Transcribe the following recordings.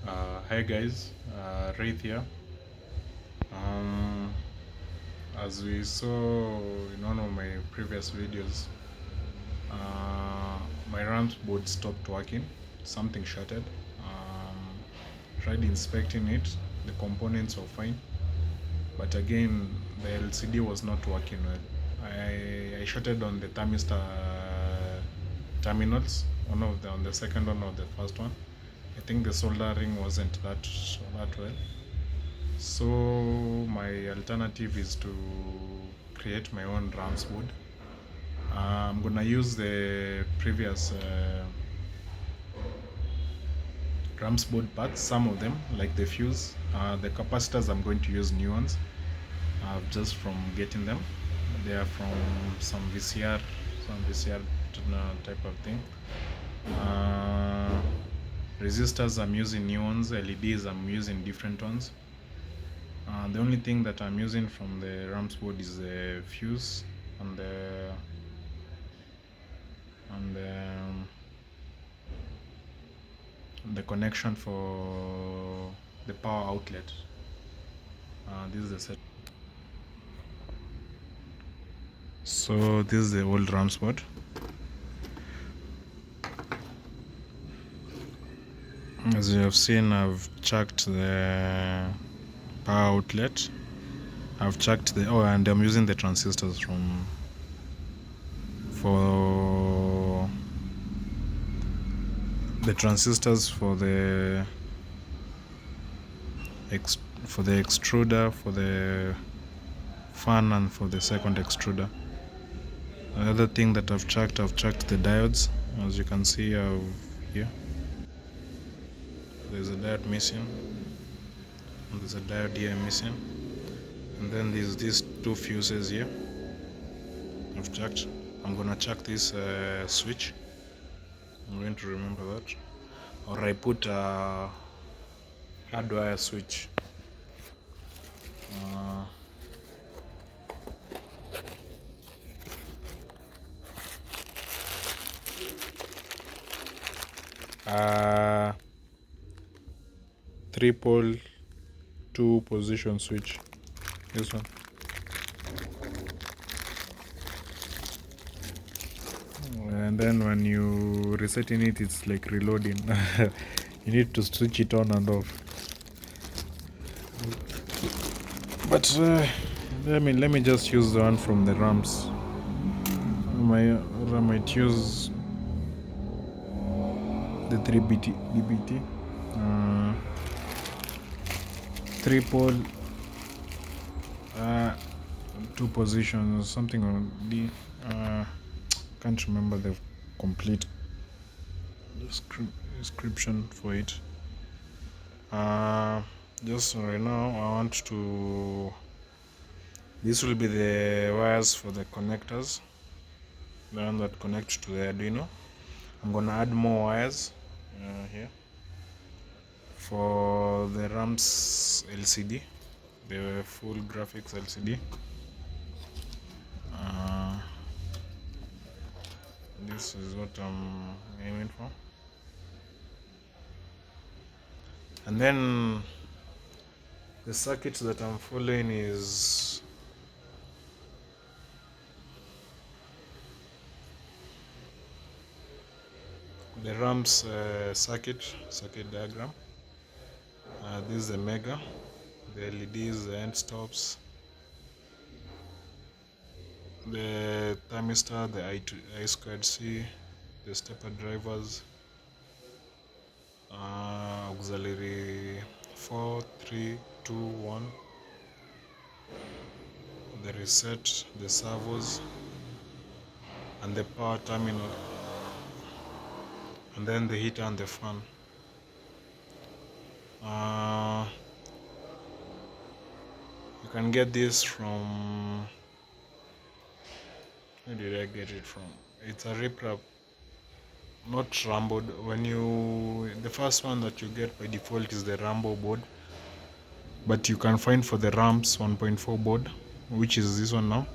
Hi guys, Wraith here. Um, as we saw in one of my previous videos, my ramp board stopped working. Something shattered. Tried inspecting it. The components were fine, but again the LCD was not working well. I shattered on the thermistor terminals. On the second one or the first one. I think the soldering wasn't that well. So my alternative is to create my own RAMs board. I'm gonna use the previous RAMs board parts, some of them like the fuse. The capacitors, I'm going to use new ones just from getting them. They are from some VCR type of thing. Resistors, I'm using new ones. LEDs, I'm using different ones. The only thing that I'm using from the RAMs board is the fuse and the connection for the power outlet. This is the set. So this is the old RAMs board. As you have seen, I've chucked the power outlet. I've chucked and I'm using the transistors for the transistors for the extruder, for the fan, and for the second extruder. Another thing that I've chucked the diodes. As you can see, here there's a diode missing, and there's a diode here missing, and then there's these two fuses here I've chucked. I'm gonna chuck this switch. I'm going to remember that, or I put a hardwire switch. Three pole, two position switch. This one. And then when you resetting it, it's like reloading. You need to switch it on and off. But let me just use the one from the RAMs. I might use the 3BT DBT. Three pole, two positions, something on the can't remember the complete description for it. Just right now I want to, this will be the wires for the connectors, the one that connects to the Arduino. I'm gonna add more wires here for the RAMs LCD, the full graphics LCD. This is what I'm aiming for. And then the circuit that I'm following is the RAMs circuit diagram. This is the mega, the LEDs, the end stops, the thermistor, the I2C, the stepper drivers, auxiliary 4, 3, 2, 1, the reset, the servos, and the power terminal, and then the heater and the fan. You can get this from, where did I get it from? It's a RipRap, not Rambo. The first one that you get by default is the Rambo board, but you can find for the RAMs 1.4 board, which is this one now.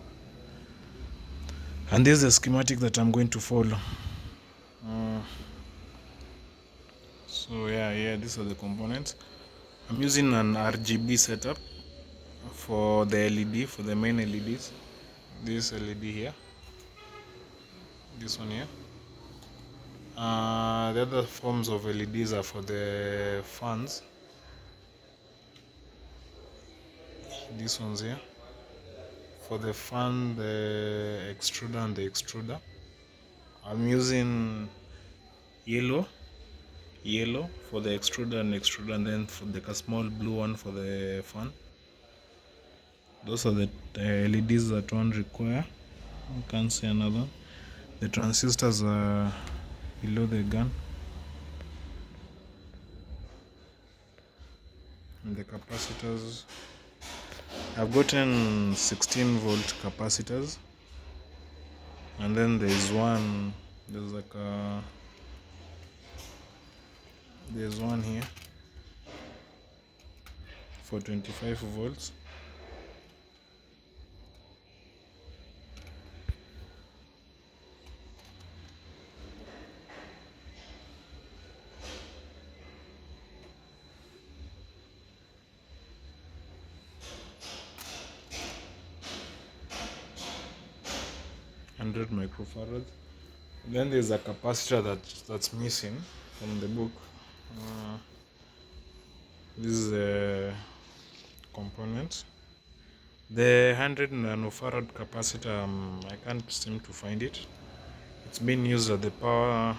And this is the schematic that I'm going to follow. So yeah, these are the components. I'm using an RGB setup for the LED, for the main LEDs. This LED here, this one here. The other forms of LEDs are for the fans. These ones here for the fan, the extruder and the extruder. I'm using yellow for the extruder and then for the small blue one for the fan. Those are the LEDs that one require. You can't see another. The transistors are below the gun, and the capacitors, I've gotten 16 volt capacitors, and then there's one here for 25 volts. Microfarads. Then there's a capacitor that's missing from the book. This is a component. The 100 nanofarad capacitor, I can't seem to find it. It's been used at the power.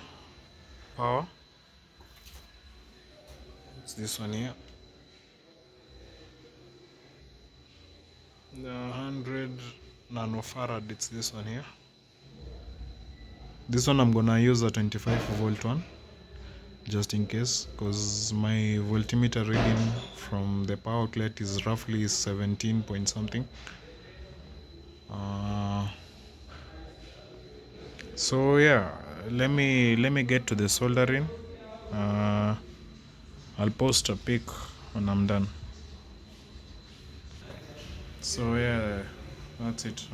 It's this one here. The 100 nanofarad, it's this one here. This one I'm gonna use a 25 volt one, just in case, because my voltmeter reading from the power outlet is roughly 17 point something. So yeah, let me get to the soldering. I'll post a pic when I'm done. So yeah, that's it.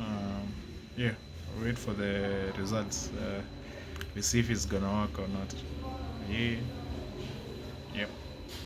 Yeah, wait for the results. We see if it's gonna work or not. Yeah. Yep.